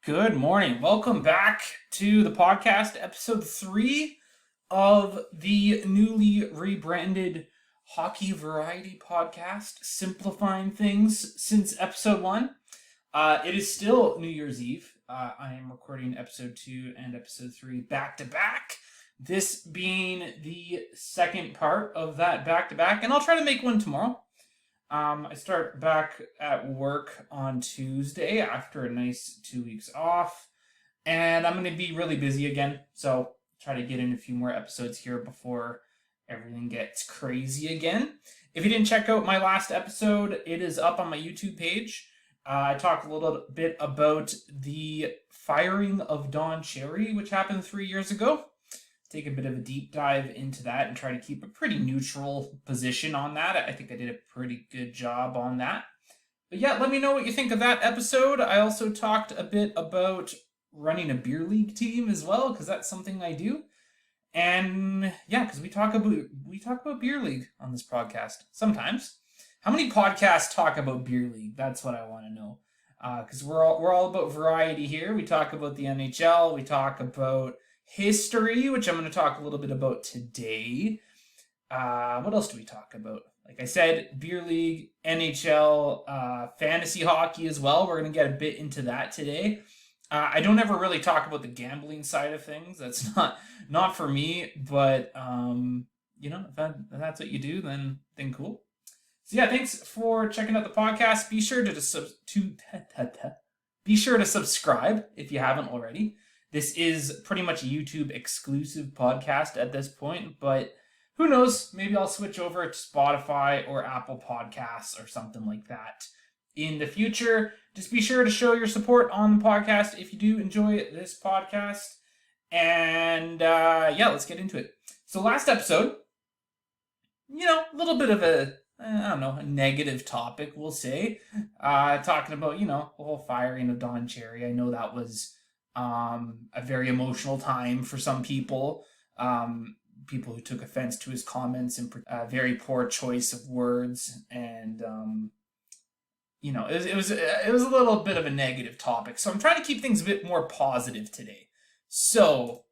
Good morning. Welcome back to the podcast, episode 3 of the newly rebranded Hockey Variety Podcast, simplifying things since episode 1. It is still New Year's Eve. I am recording episode 2 and episode 3 back to back. This being the second part of that back to back, and I'll try to make one tomorrow. I start back at work on Tuesday after a nice 2 weeks off, and I'm going to be really busy again, so try to get in a few more episodes here before everything gets crazy again. If you didn't check out my last episode, it is up on my YouTube page. I talked a little bit about the firing of Don Cherry, which happened 3 years ago. Take a bit of a deep dive into that and try to keep a pretty neutral position on that. I think I did a pretty good job on that. But yeah, let me know what you think of that episode. I also talked a bit about running a beer league team as well, because that's something I do. And yeah, because we talk about beer league on this podcast sometimes. How many podcasts talk about beer league? That's what I want to know. Because we're all about variety here. We talk about the NHL. We talk about history, which I'm going to talk a little bit about today. What else do we talk about? Like I said, beer league, NHL, fantasy hockey as well. We're going to get a bit into that today. I don't ever really talk about the gambling side of things. That's not for me. But if that's what you do, then cool. So yeah, thanks for checking out the podcast. Be sure to subscribe if you haven't already. This is pretty much a YouTube exclusive podcast at this point, but who knows? Maybe I'll switch over to Spotify or Apple Podcasts or something like that in the future. Just be sure to show your support on the podcast if you do enjoy this podcast. And let's get into it. So last episode, a little bit of a negative topic, we'll say. Talking about, the whole firing of Don Cherry. I know that was a very emotional time for some people. People who took offense to his comments and very poor choice of words, and it was a little bit of a negative topic. So I'm trying to keep things a bit more positive today. So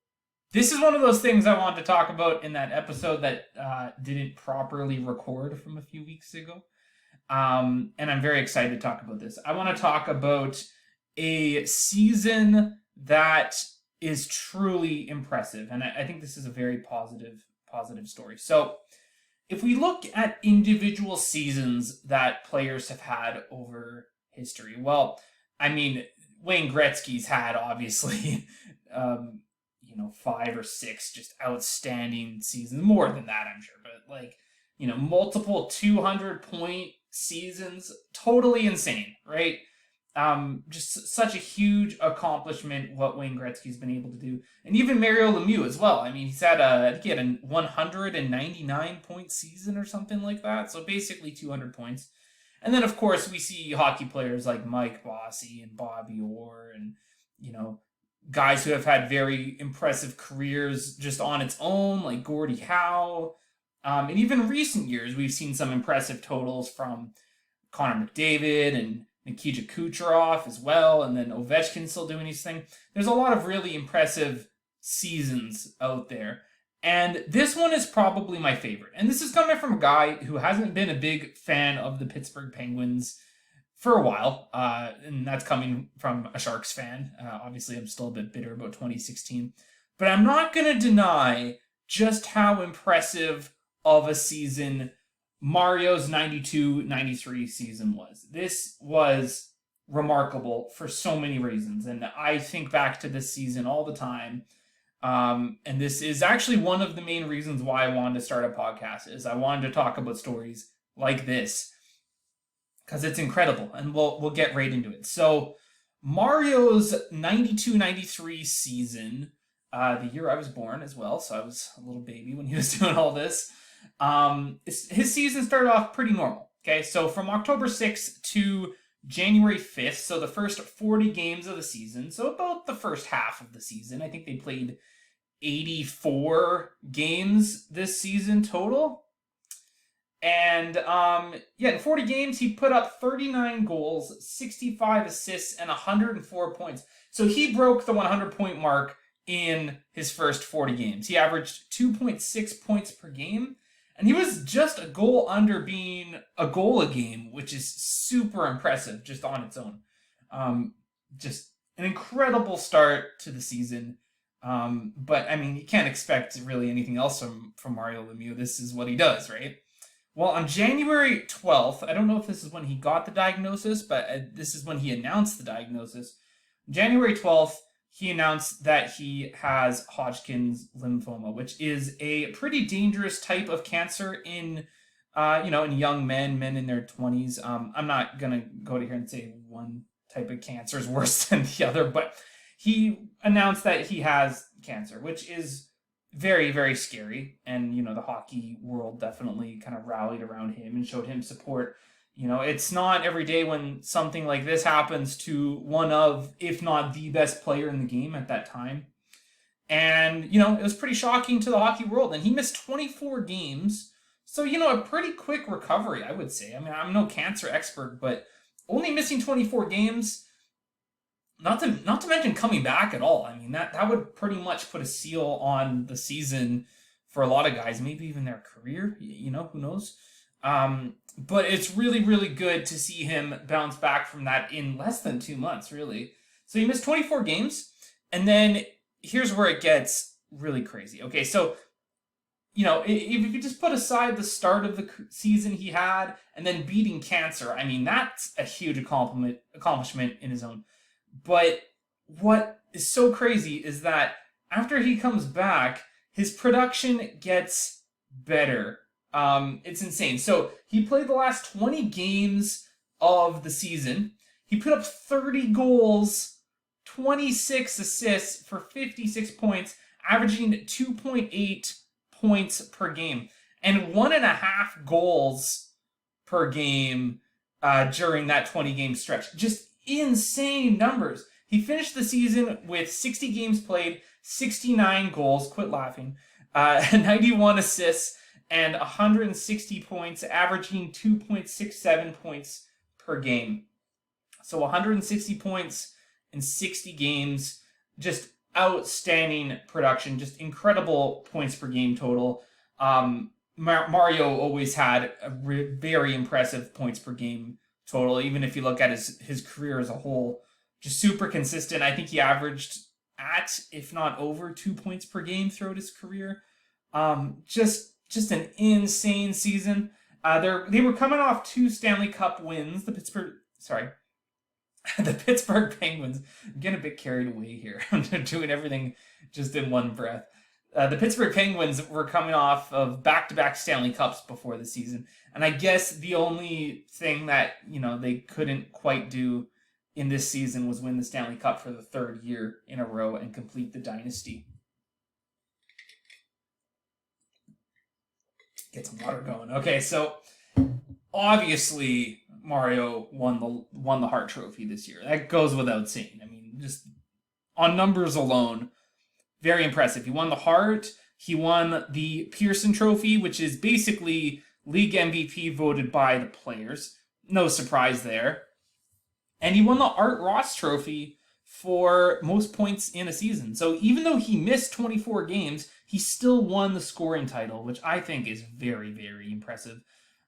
this is one of those things I wanted to talk about in that episode that didn't properly record from a few weeks ago, and I'm very excited to talk about this. I want to talk about a season that is truly impressive, and I think this is a very positive story. So if we look at individual seasons that players have had over history, well, I mean, Wayne Gretzky's had obviously 5 or 6 just outstanding seasons, more than that I'm sure, but multiple 200-point seasons, totally insane, right? Just such a huge accomplishment what Wayne Gretzky's been able to do. And even Mario Lemieux as well. I mean, he had a 199-point season or something like that. So basically 200 points. And then, of course, we see hockey players like Mike Bossy and Bobby Orr and, guys who have had very impressive careers just on its own, like Gordie Howe. And even in recent years, we've seen some impressive totals from Connor McDavid and Nikita Kucherov as well, and then Ovechkin still doing his thing. There's a lot of really impressive seasons out there, and this one is probably my favorite. And this is coming from a guy who hasn't been a big fan of the Pittsburgh Penguins for a while, and that's coming from a Sharks fan. Obviously, I'm still a bit bitter about 2016, but I'm not going to deny just how impressive of a season Mario's 92-93 season was. This was remarkable for so many reasons, and I think back to this season all the time. And this is actually one of the main reasons why I wanted to start a podcast, is I wanted to talk about stories like this, because it's incredible, and we'll get right into it. So Mario's 92-93 season, the year I was born as well, so I was a little baby when he was doing all this. His season started off pretty normal. Okay, so from October 6th to January 5th, so the first 40 games of the season, so about the first half of the season. I think they played 84 games this season total. And yeah, in 40 games, he put up 39 goals, 65 assists, and 104 points. So he broke the 100-point mark in his first 40 games. He averaged 2.6 points per game, and he was just a goal under being a goal a game, which is super impressive just on its own. Just an incredible start to the season. But I mean, you can't expect really anything else from Mario Lemieux. This is what he does, right? Well, on January 12th, I don't know if this is when he got the diagnosis, but this is when he announced the diagnosis. January 12th, he announced that he has Hodgkin's lymphoma, which is a pretty dangerous type of cancer in young men in their 20s. I'm not going to go to here and say one type of cancer is worse than the other, but he announced that he has cancer, which is very, very scary. And, the hockey world definitely kind of rallied around him and showed him support. It's not every day when something like this happens to one of, if not the best player in the game at that time. And, it was pretty shocking to the hockey world. And he missed 24 games. So, a pretty quick recovery, I would say. I mean, I'm no cancer expert, but only missing 24 games, not to mention coming back at all. I mean, that would pretty much put a seal on the season for a lot of guys, maybe even their career, who knows. But it's really, really good to see him bounce back from that in less than 2 months, really. So he missed 24 games, and then here's where it gets really crazy. Okay, so, if you just put aside the start of the season he had and then beating cancer, I mean, that's a huge accomplishment in his own. But what is so crazy is that after he comes back, his production gets better. It's insane. So he played the last 20 games of the season. He put up 30 goals, 26 assists for 56 points, averaging 2.8 points per game, and 1.5 goals per game during that 20-game stretch. Just insane numbers. He finished the season with 60 games played, 69 goals, quit laughing, 91 assists, and 160 points, averaging 2.67 points per game. So 160 points in 60 games, just outstanding production, just incredible points per game total. Mario always had a very impressive points per game total, even if you look at his career as a whole. Just super consistent. I think he averaged at, if not over, 2 points per game throughout his career. Just an insane season. They were coming off 2 Stanley Cup wins. The Pittsburgh Penguins. I'm getting a bit carried away here. I'm doing everything just in one breath. The Pittsburgh Penguins were coming off of back-to-back Stanley Cups before the season. And I guess the only thing that, they couldn't quite do in this season was win the Stanley Cup for the 3rd year in a row and complete the dynasty. Get some water going. Okay, so obviously Mario won the Hart Trophy this year. That goes without saying. I mean, just on numbers alone, very impressive. He won the Hart. He won the Pearson Trophy, which is basically league MVP voted by the players. No surprise there. And he won the Art Ross Trophy for most points in a season. So even though he missed 24 games, he still won the scoring title, which I think is very, very impressive.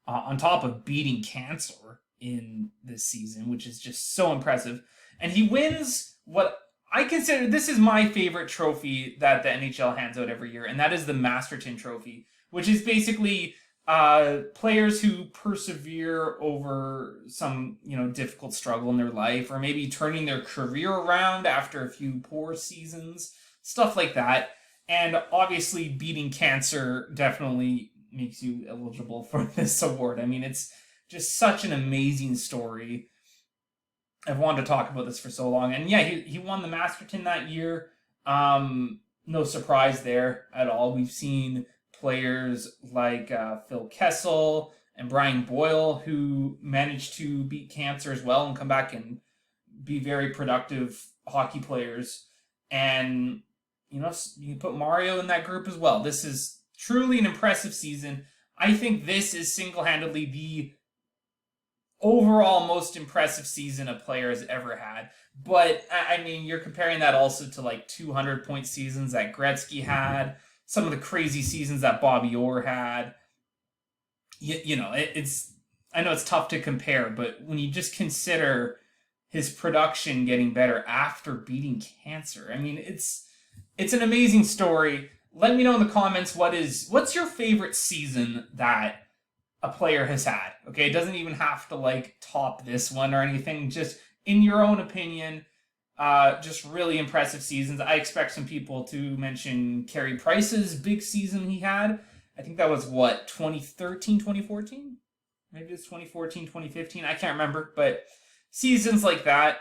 On top of beating cancer in this season, which is just so impressive. And he wins what I consider, this is my favorite trophy that the NHL hands out every year, and that is the Masterton Trophy, which is basically players who persevere over some, difficult struggle in their life, or maybe turning their career around after a few poor seasons, stuff like that. And obviously beating cancer definitely makes you eligible for this award. I mean, it's just such an amazing story. I've wanted to talk about this for so long. And yeah, he won the Masterton that year. No surprise there at all. We've seen players like Phil Kessel and Brian Boyle who managed to beat cancer as well and come back and be very productive hockey players. And, you put Mario in that group as well. This is truly an impressive season. I think this is single-handedly the overall most impressive season a player has ever had. But I mean, you're comparing that also to like 200-point seasons that Gretzky had, some of the crazy seasons that Bobby Orr had. It's I know it's tough to compare, but when you just consider his production getting better after beating cancer, I mean, it's an amazing story. Let me know in the comments what's your favorite season that a player has had. Okay, it doesn't even have to like top this one or anything. Just in your own opinion, just really impressive seasons. I expect some people to mention Carey Price's big season he had. I think that was what, 2013, 2014? Maybe it's 2014, 2015. I can't remember, but seasons like that.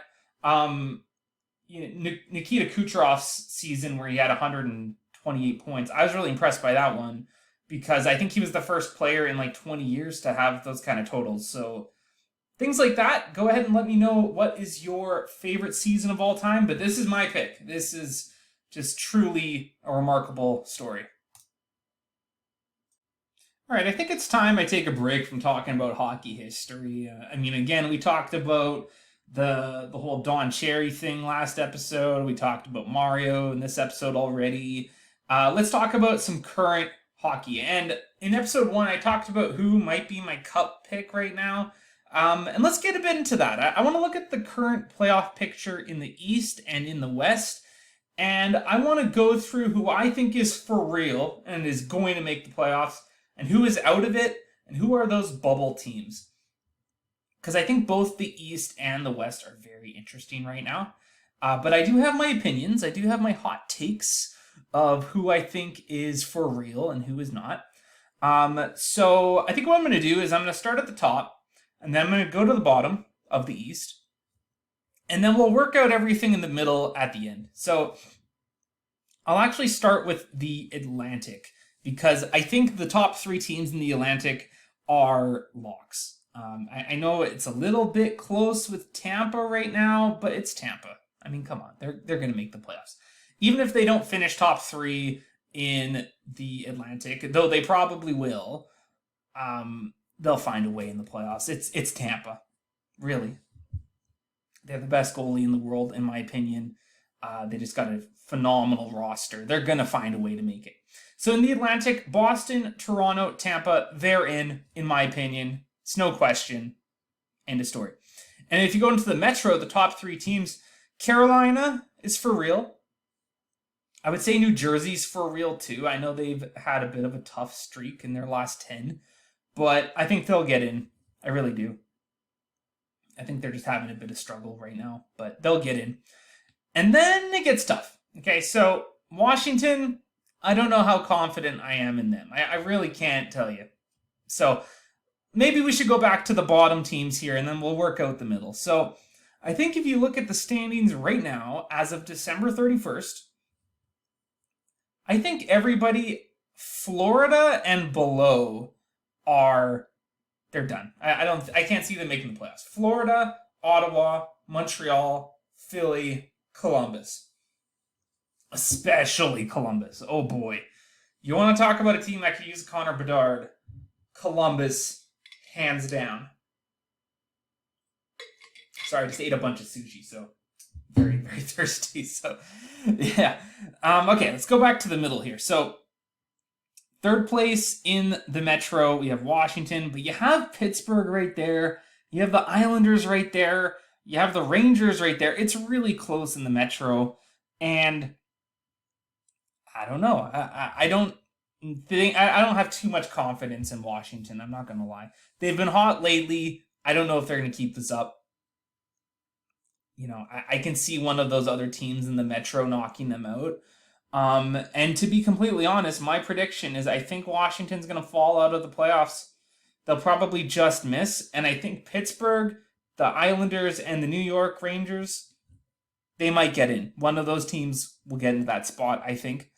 Nikita Kucherov's season where he had 128 points. I was really impressed by that one because I think he was the first player in like 20 years to have those kind of totals. So things like that, go ahead and let me know what is your favorite season of all time. But this is my pick. This is just truly a remarkable story. All right, I think it's time I take a break from talking about hockey history. Again, we talked about the whole Don Cherry thing last episode. We talked about Mario in this episode already. Let's talk about some current hockey. And in episode 1, I talked about who might be my cup pick right now. And let's get a bit into that. I want to look at the current playoff picture in the East and in the West. And I want to go through who I think is for real and is going to make the playoffs, and who is out of it, and who are those bubble teams. Because I think both the East and the West are very interesting right now. But I do have my opinions. I do have my hot takes of who I think is for real and who is not. So I think what I'm going to do is I'm going to start at the top, and then I'm going to go to the bottom of the East, and then we'll work out everything in the middle at the end. So I'll actually start with the Atlantic, because I think the top 3 teams in the Atlantic are locks. I know it's a little bit close with Tampa right now, but it's Tampa. I mean, come on. They're going to make the playoffs. Even if they don't finish top 3 in the Atlantic, though they probably will, they'll find a way in the playoffs. It's Tampa. Really. They're the best goalie in the world, in my opinion. They just got a phenomenal roster. They're going to find a way to make it. So in the Atlantic, Boston, Toronto, Tampa, they're in my opinion. It's no question. End of story. And if you go into the Metro, the top 3 teams, Carolina is for real. I would say New Jersey's for real too. I know they've had a bit of a tough streak in their last 10, but I think they'll get in. I really do. I think they're just having a bit of struggle right now, but they'll get in. And then it gets tough. Okay, so Washington, I don't know how confident I am in them. I really can't tell you. So maybe we should go back to the bottom teams here, and then we'll work out the middle. So I think if you look at the standings right now, as of December 31st, I think everybody Florida and below they're done. I can't see them making the playoffs. Florida, Ottawa, Montreal, Philly, Columbus. Especially Columbus. Oh boy. You want to talk about a team that could use Connor Bedard? Columbus, hands down. Sorry, I just ate a bunch of sushi, so very, very thirsty. So, yeah. Okay, let's go back to the middle here. So, third place in the Metro, we have Washington, but you have Pittsburgh right there. You have the Islanders right there. You have the Rangers right there. It's really close in the Metro, and I don't know. I don't have too much confidence in Washington. I'm not going to lie. They've been hot lately. I don't know if they're going to keep this up. I can see one of those other teams in the Metro knocking them out. And to be completely honest, my prediction is I think Washington's going to fall out of the playoffs. They'll probably just miss. And I think Pittsburgh, the Islanders, and the New York Rangers, they might get in. One of those teams will get into that spot, I think.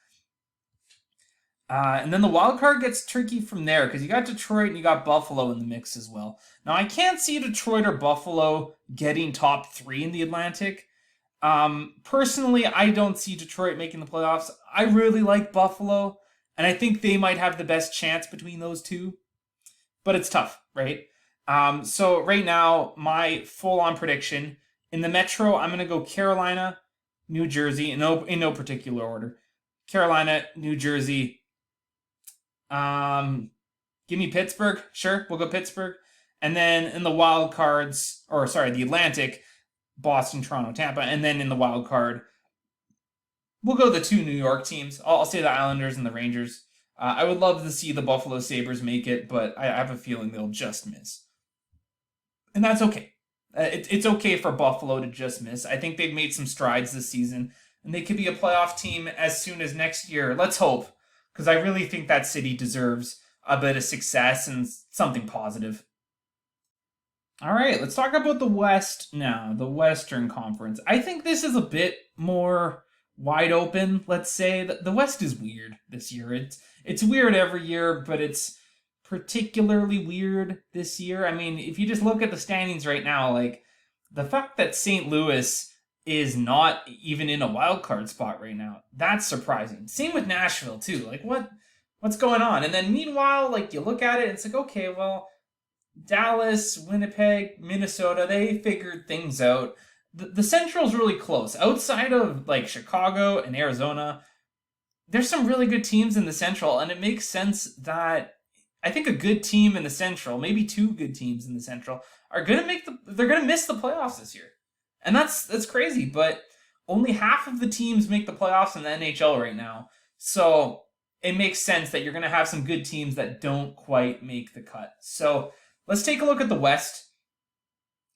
And then the wild card gets tricky from there because you got Detroit and you got Buffalo in the mix as well. Now, I can't see Detroit or Buffalo getting top 3 in the Atlantic. Personally, I don't see Detroit making the playoffs. I really like Buffalo, and I think they might have the best chance between those two. but it's tough, right? So right now, my full-on prediction in the Metro, I'm gonna go Carolina, New Jersey, in no particular order. Carolina, New Jersey. Um, Give me Pittsburgh. Sure, we'll go Pittsburgh. And then in the wild cards, or sorry, the Atlantic, Boston, Toronto, Tampa. And then in the wild card, we'll go the two New York teams. I'll say the Islanders and the Rangers. I would love to see the Buffalo Sabres make it, but I have a feeling they'll just miss. And that's okay. It's okay for Buffalo to just miss. I think they've made some strides this season, and they could be a playoff team as soon as next year. Let's hope, because I really think that city deserves a bit of success and something positive. All right, let's talk about the West now, the Western Conference. I think this is a bit more wide open, let's say. The West is weird this year. It's weird every year, but it's particularly weird this year. I mean, if you just look at the standings right now, like the fact that St. Louis is not even in a wild card spot right now, that's surprising. Same with Nashville too. Like what's going on? And then meanwhile, like you look at it, it's like, okay, well, Dallas, Winnipeg, Minnesota, they figured things out. The Central's really close. Outside of like Chicago and Arizona, there's some really good teams in the Central, and it makes sense that I think a good team in the Central, maybe two good teams in the Central, are they're gonna miss the playoffs this year. And that's crazy, but only half of the teams make the playoffs in the NHL right now. So it makes sense that you're gonna have some good teams that don't quite make the cut. So let's take a look at the West.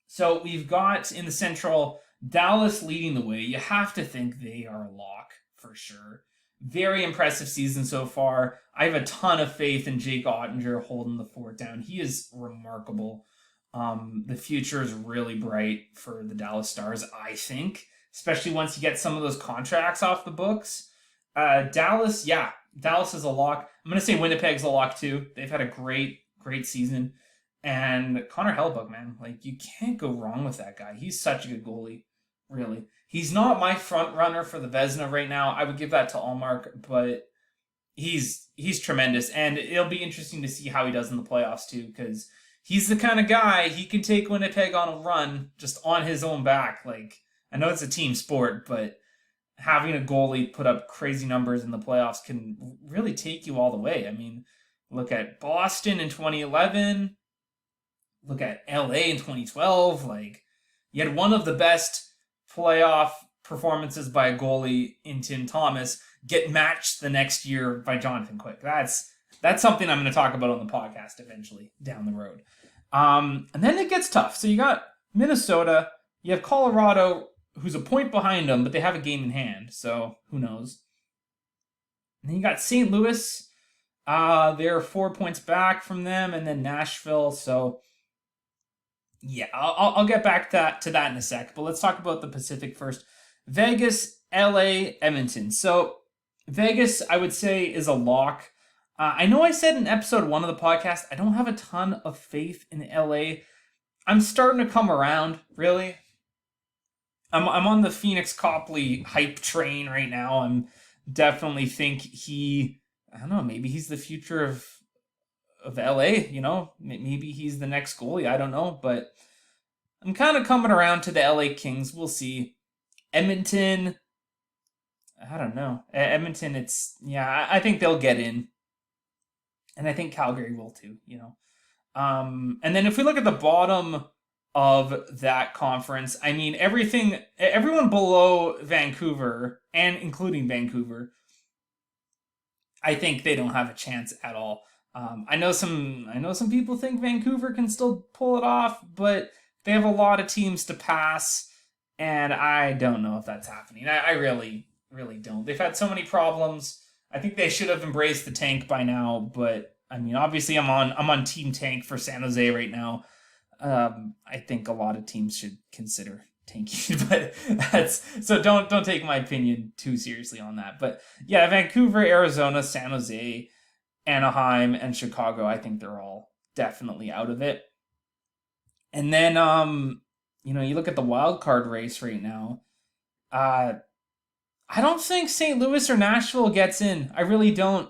So we've got in the Central, Dallas leading the way. You have to think they are a lock for sure. Very impressive season so far. I have a ton of faith in Jake Ottinger holding the fort down. He is remarkable. The future is really bright for the Dallas Stars, I think, especially once you get some of those contracts off the books. Dallas is a lock. I'm going to say Winnipeg's a lock too. They've had a great season. And Connor Hellebuyck, man, like you can't go wrong with that guy. He's such a good goalie, really. He's not my front runner for the Vezina right now. I would give that to Allmark, but he's tremendous, and it'll be interesting to see how he does in the playoffs too, because he's the kind of guy, he can take Winnipeg on a run just on his own back. Like, I know it's a team sport, but having a goalie put up crazy numbers in the playoffs can really take you all the way. I mean, look at Boston in 2011. Look at LA in 2012. Like, you had one of the best playoff performances by a goalie in Tim Thomas get matched the next year by Jonathan Quick. That's something I'm going to talk about on the podcast eventually down the road. And then it gets tough. So you got Minnesota, you have Colorado, who's a point behind them, but they have a game in hand. So who knows? And then you got St. Louis. They're 4 points back from them, and then Nashville. So yeah, I'll get back to that in a sec, but let's talk about the Pacific first. Vegas, LA, Edmonton. So Vegas, I would say, is a lock. I know I said in episode 1 of the podcast, I don't have a ton of faith in LA. I'm starting to come around, really. I'm on the Phoenix Copley hype train right now. I'm definitely think I don't know, maybe he's the future of LA, you know, maybe he's the next goalie. I don't know, but I'm kind of coming around to the LA Kings. We'll see. Edmonton, I don't know. Edmonton, I think they'll get in, and I think Calgary will too. You know, and then if we look at the bottom of that conference, I mean everyone below Vancouver and including Vancouver, I think they don't have a chance at all. I know some people think Vancouver can still pull it off, but they have a lot of teams to pass, and I don't know if that's happening. I really, really don't. They've had so many problems. I think they should have embraced the tank by now, but I mean, obviously, I'm on Team Tank for San Jose right now. I think a lot of teams should consider tanking, but so don't take my opinion too seriously on that. But yeah, Vancouver, Arizona, San Jose, Anaheim, and Chicago, I think they're all definitely out of it. And then, you look at the wild card race right now. I don't think St. Louis or Nashville gets in. I really don't.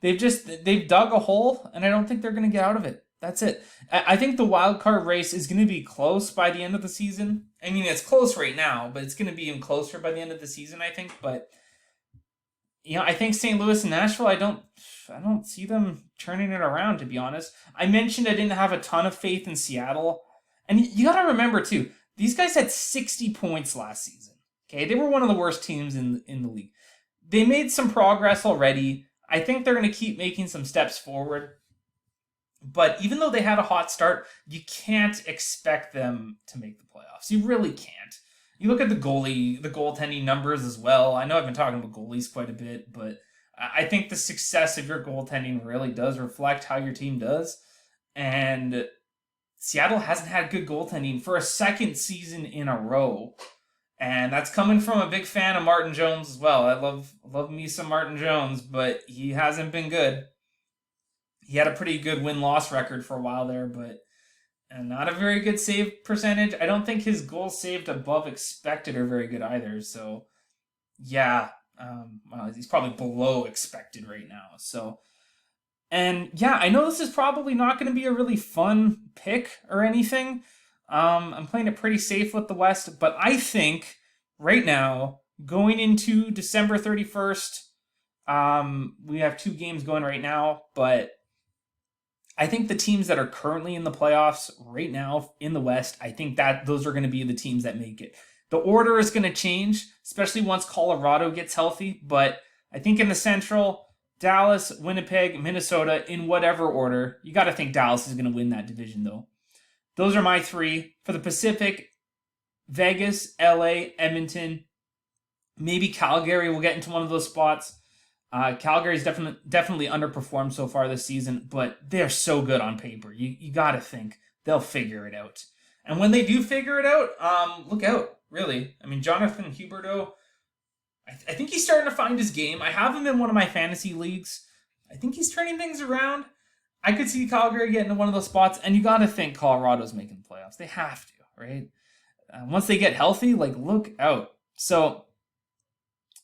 They've dug a hole, and I don't think they're going to get out of it. That's it. I think the wild card race is going to be close by the end of the season. I mean, it's close right now, but it's going to be even closer by the end of the season, I think. But I think St. Louis and Nashville, I don't see them turning it around, to be honest. I mentioned I didn't have a ton of faith in Seattle. And you got to remember, too, these guys had 60 points last season. Okay, they were one of the worst teams in the league. They made some progress already. I think they're going to keep making some steps forward. But even though they had a hot start, you can't expect them to make the playoffs. You really can't. You look at the goaltending numbers as well. I know I've been talking about goalies quite a bit, but I think the success of your goaltending really does reflect how your team does. And Seattle hasn't had good goaltending for a second season in a row. And that's coming from a big fan of Martin Jones as well. I love me some Martin Jones, but he hasn't been good. He had a pretty good win-loss record for a while there, but not a very good save percentage. I don't think his goals saved above expected are very good either. So, yeah, well, he's probably below expected right now. So, and yeah, I know this is probably not going to be a really fun pick or anything. I'm playing it pretty safe with the West, but I think right now, going into December 31st, we have 2 games going right now, but I think the teams that are currently in the playoffs right now in the West, I think that those are going to be the teams that make it. The order is going to change, especially once Colorado gets healthy, but I think in the Central, Dallas, Winnipeg, Minnesota, in whatever order, you got to think Dallas is going to win that division though. Those are my 3. For the Pacific, Vegas, LA, Edmonton, maybe Calgary will get into one of those spots. Calgary's definitely underperformed so far this season, but they're so good on paper. You got to think they'll figure it out. And when they do figure it out, look out, really. I mean, Jonathan Huberdeau, I think he's starting to find his game. I have him in one of my fantasy leagues. I think he's turning things around. I could see Calgary getting into one of those spots, and you got to think Colorado's making the playoffs. They have to, right? Once they get healthy, look out. So,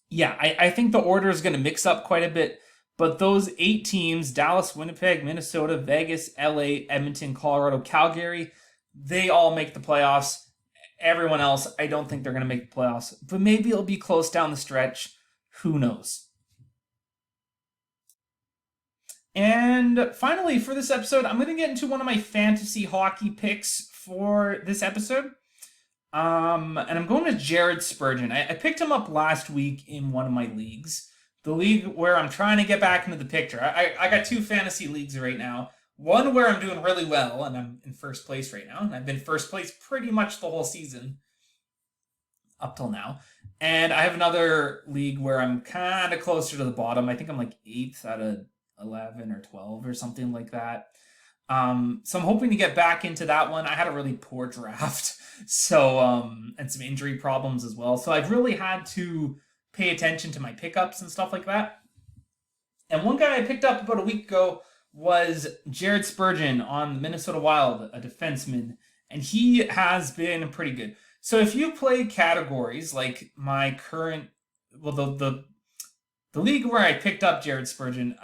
yeah, I think the order is going to mix up quite a bit, but those 8 teams, Dallas, Winnipeg, Minnesota, Vegas, LA, Edmonton, Colorado, Calgary, they all make the playoffs. Everyone else, I don't think they're going to make the playoffs, but maybe it'll be close down the stretch. Who knows? And finally, for this episode, I'm going to get into one of my fantasy hockey picks for this episode. And I'm going with Jared Spurgeon. I picked him up last week in one of my leagues. The league where I'm trying to get back into the picture. I got 2 fantasy leagues right now. One where I'm doing really well, and I'm in first place right now. And I've been first place pretty much the whole season up till now. And I have another league where I'm kind of closer to the bottom. I think I'm 8th out of 11 or 12 or something like that. So I'm hoping to get back into that one. I had a really poor draft, so and some injury problems as well. So I've really had to pay attention to my pickups and stuff like that. And one guy I picked up about a week ago was Jared Spurgeon on the Minnesota Wild, a defenseman, and he has been pretty good. So if you play categories like my current, well, the league where I picked up Jared Spurgeon,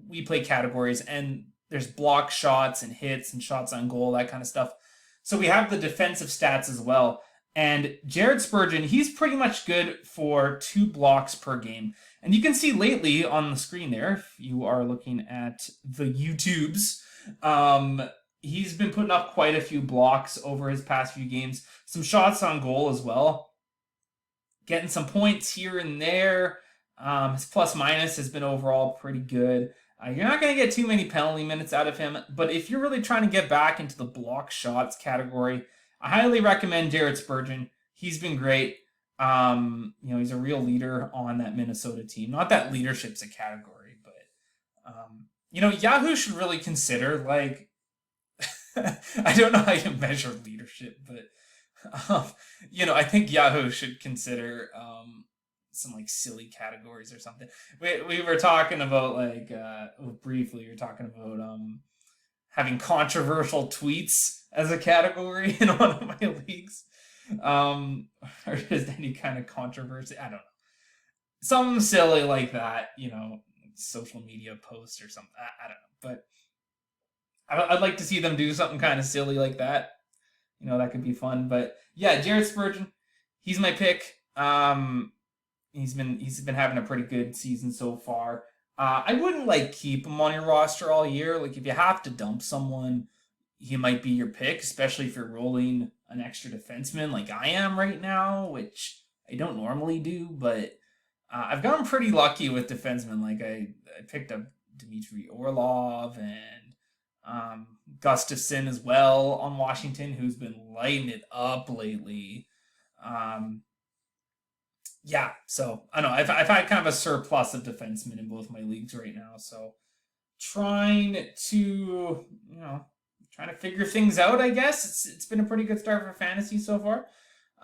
we play categories, and there's block shots and hits and shots on goal, that kind of stuff. So we have the defensive stats as well. And Jared Spurgeon, he's pretty much good for 2 blocks per game. And you can see lately on the screen there, if you are looking at the YouTubes, he's been putting up quite a few blocks over his past few games. Some shots on goal as well. Getting some points here and there. His plus minus has been overall pretty good. You're not going to get too many penalty minutes out of him, but if you're really trying to get back into the block shots category, I highly recommend Jared Spurgeon. He's been great. He's a real leader on that Minnesota team. Not that leadership's a category, but Yahoo should really consider I don't know how you measure leadership, but I think Yahoo should consider some silly categories or something. We were talking about briefly we were talking about having controversial tweets as a category in one of my leagues. Or just any kind of controversy. I don't know. Something silly like that, social media posts or something. I don't know. But I'd like to see them do something kind of silly like that. That could be fun. But yeah, Jared Spurgeon, he's my pick. He's been having a pretty good season so far. I wouldn't like keep him on your roster all year. Like if you have to dump someone, he might be your pick, especially if you're rolling an extra defenseman like I am right now, which I don't normally do. But I've gotten pretty lucky with defensemen. Like I picked up Dmitry Orlov and Gustafson as well on Washington, who's been lighting it up lately. Um, yeah, so I don't know. I've had kind of a surplus of defensemen in both my leagues right now. So trying to, trying to figure things out, I guess. It's been a pretty good start for fantasy so far.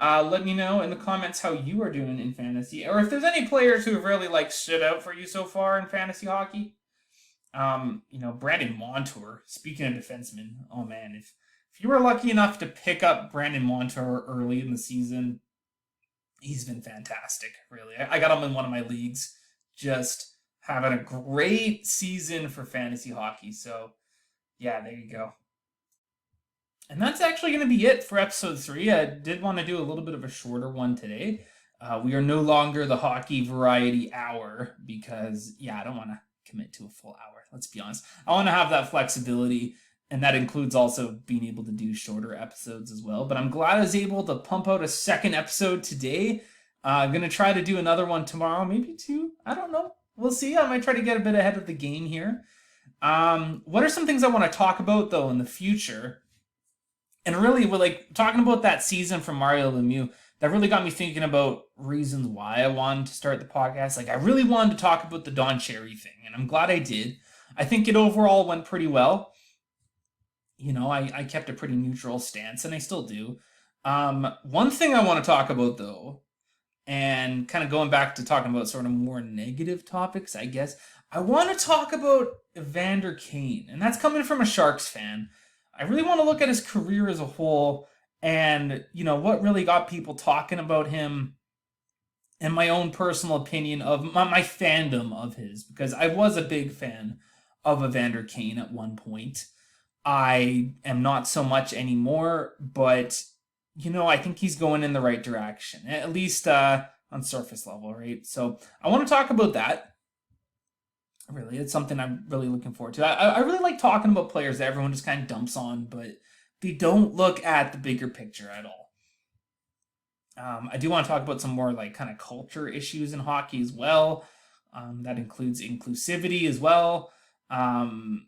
Let me know in the comments how you are doing in fantasy, or if there's any players who have really like stood out for you so far in fantasy hockey. Brandon Montour, speaking of defensemen, oh man, if you were lucky enough to pick up Brandon Montour early in the season, he's been fantastic, really. I got him in one of my leagues, just having a great season for fantasy hockey. So, yeah, there you go. And that's actually going to be it for episode 3. I did want to do a little bit of a shorter one today. We are no longer the hockey variety hour because, yeah, I don't want to commit to a full hour. Let's be honest. I want to have that flexibility, and that includes also being able to do shorter episodes as well. But I'm glad I was able to pump out a second episode today. I'm going to try to do another one tomorrow, maybe 2. I don't know. We'll see. I might try to get a bit ahead of the game here. What are some things I want to talk about, though, in the future? And really, we're like talking about that season from Mario Lemieux. That really got me thinking about reasons why I wanted to start the podcast. Like, I really wanted to talk about the Don Cherry thing, and I'm glad I did. I think it overall went pretty well. I kept a pretty neutral stance, and I still do. One thing I want to talk about, though, and kind of going back to talking about sort of more negative topics, I guess, I want to talk about Evander Kane, and that's coming from a Sharks fan. I really want to look at his career as a whole and, what really got people talking about him and my own personal opinion of my fandom of his, because I was a big fan of Evander Kane at one point. I am not so much anymore, but, I think he's going in the right direction, at least on surface level, right? So I want to talk about that. Really, it's something I'm really looking forward to. I really like talking about players that everyone just kind of dumps on, but they don't look at the bigger picture at all. I do want to talk about some more like kind of culture issues in hockey as well. That includes inclusivity as well. I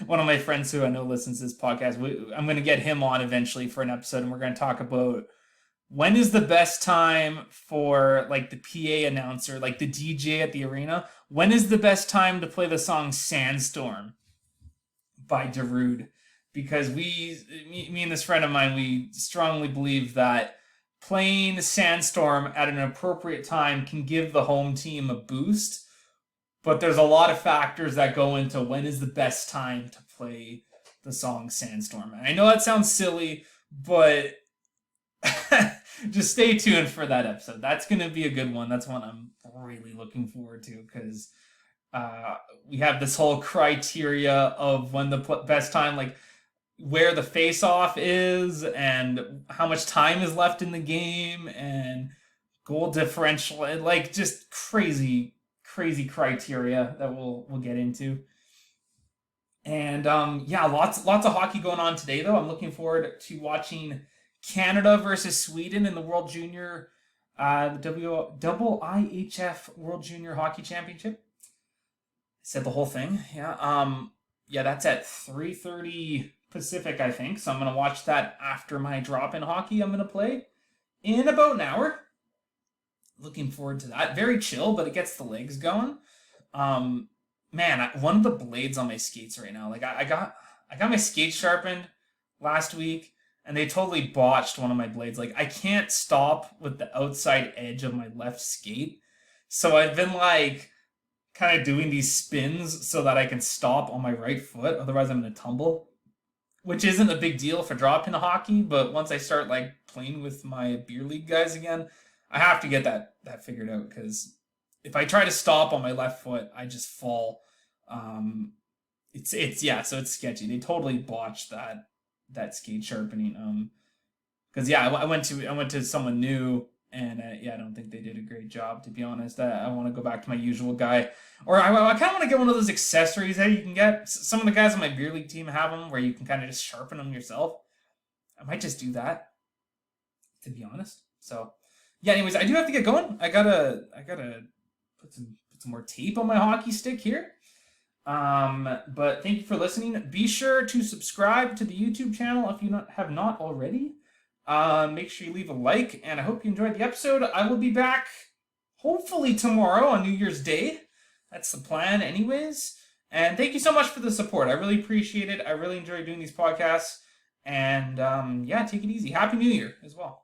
one of my friends who I know listens to this podcast, I'm going to get him on eventually for an episode, and we're going to talk about when is the best time for like the PA announcer, like the DJ at the arena? When is the best time to play the song Sandstorm by Darude? Because me and this friend of mine, we strongly believe that playing Sandstorm at an appropriate time can give the home team a boost. But there's a lot of factors that go into when is the best time to play the song Sandstorm. And I know that sounds silly, but just stay tuned for that episode. That's going to be a good one. That's one I'm really looking forward to because we have this whole criteria of when the best time, like where the face-off is and how much time is left in the game and goal differential, and like just crazy criteria that we'll get into. And lots of hockey going on today though. I'm looking forward to watching Canada versus Sweden in the World Junior, the IHF World Junior Hockey Championship. I said the whole thing. Yeah. That's at 3:30 Pacific, I think. So I'm gonna watch that after my drop-in hockey I'm gonna play in about an hour. Looking forward to that. Very chill, but it gets the legs going. One of the blades on my skates right now. Like I got my skates sharpened last week, and they totally botched one of my blades. Like I can't stop with the outside edge of my left skate. So I've been like kind of doing these spins so that I can stop on my right foot. Otherwise I'm going to tumble, which isn't a big deal for drop-in hockey. But once I start like playing with my beer league guys again, I have to get that figured out, because if I try to stop on my left foot, I just fall. So it's sketchy. They totally botched that skate sharpening. Because yeah, I went to someone new, and yeah, I don't think they did a great job, to be honest. I want to go back to my usual guy, or I kind of want to get one of those accessories that you can get. Some of the guys on my beer league team have them, where you can kind of just sharpen them yourself. I might just do that, to be honest. So yeah, anyways, I do have to get going. I gotta put some more tape on my hockey stick here. But thank you for listening. Be sure to subscribe to the YouTube channel if you have not already. Make sure you leave a like, and I hope you enjoyed the episode. I will be back hopefully tomorrow on New Year's Day. That's the plan, anyways. And thank you so much for the support. I really appreciate it. I really enjoy doing these podcasts. And yeah, take it easy. Happy New Year as well.